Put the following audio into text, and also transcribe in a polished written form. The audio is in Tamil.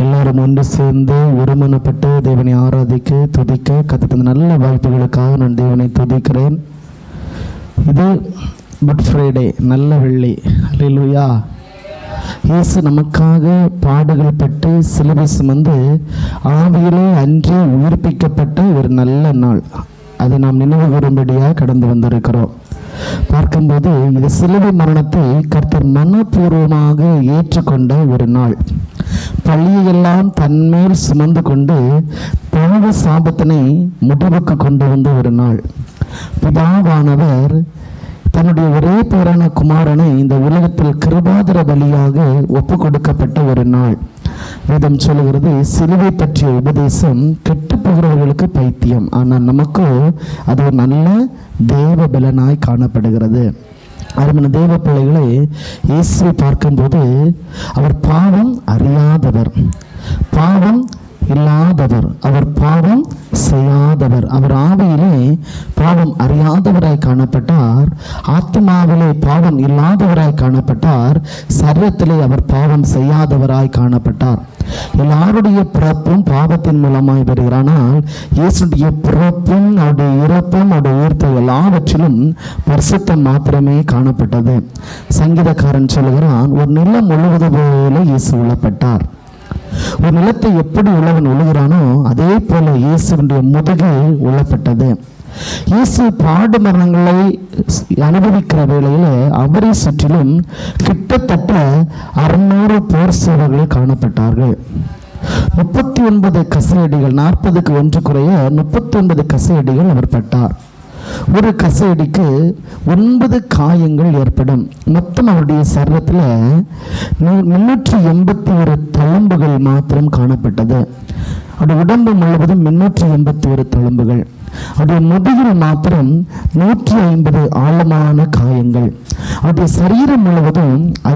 எல்லாரும் ஒன்று சேர்ந்து ஒருமனப்பட்டு தேவனை ஆராதிக்க துதிக்க கத்தந்த நல்ல வாய்ப்புகளுக்காக நான் தேவனை துதிக்கிறேன். இது குட் ஃப்ரைடே, நல்ல வெள்ளி. அல்லேலூயா. இயேசு நமக்காக பாடுகள் பட்டு சிலுவை சுமந்து ஆவியிலே அன்றே உயிர்ப்பிக்கப்பட்ட ஒரு நல்ல நாள். அதை நாம் நினைவு கூறும்படியாக கடந்து வந்திருக்கிறோம். பார்க்கும்போது இது சிலுவை மரணத்தை கர்த்தர் மனப்பூர்வமாக ஏற்றுக்கொண்ட ஒரு நாள். பழியெல்லாம் தன்மேல் சுமந்து கொண்டு பாவ சாபத்தினை முடிவுக்கு கொண்டு வந்த ஒரு நாள். பிதாவானவர் தன்னுடைய ஒரே பேரான குமாரனை இந்த உலகத்தில் கிருபாதர பலியாக ஒப்பு கொடுக்கப்பட்ட ஒரு நாள். வேதம் சொல்லுகிறது, சிலுவை பற்றிய உபதேசம் கெட்டு போகிறவர்களுக்கு பைத்தியம், ஆனால் நமக்கு அது ஒரு நல்ல தேவ பலனாய் காணப்படுகிறது. அருமையான தேவ பிள்ளைகளை, இயேசுவை பார்க்கும்போது அவர் பாவம் அறியாதவர், பாவம் இல்லாதவர், அவர் பாவம் செய்யாதவர். அவர் ஆவியிலே பாவம் அறியாதவராய் காணப்பட்டார், ஆத்மாவிலே பாவம் இல்லாதவராய் காணப்பட்டார், சரீரத்திலே அவர் பாவம் செய்யாதவராய் காணப்பட்டார். எல்லாருடைய பிறப்பும் பாவத்தின் மூலமாய் வருகிறானால் இயேசுடைய பிறப்பும் அவருடைய இறப்பும் அவருடைய உயிர்த்த எல்லாவற்றிலும் பரிசுத்தம் மாத்திரமே காணப்பட்டது. சங்கீதக்காரன் சொல்லுகிறான், ஒரு நிலம் உழுவது போல இயேசு உழப்பட்டார். ஒரு நிலத்தை எப்படி உழவன் உழுகிறானோ அதே போல இயேசுடைய முதுகு உழப்பட்டது. இயேசு பாடு மரணங்களை அனுபவிக்கிற வேளையில அவரை சுற்றிலும் கிட்டத்தட்ட 600 போர் சேவர்கள் காணப்பட்டார்கள். 39 கசையடிகள், 40க்கு 1 குறைய 39 கசையடிகள் அவர் பட்டார். ஒரு கசையடிக்கு 9 காயங்கள் ஏற்படும். மொத்தம் அவருடைய சரீரத்தில் 381 தழும்புகள் மாத்திரம் காணப்பட்டது. அவருடைய உடம்பு முழுவதும் 381 தழும்புகள். அவருடைய முதுகில் மாத்திரம் 150 ஆழமான காயங்கள். அவருடைய சரீரம் முழுவதும்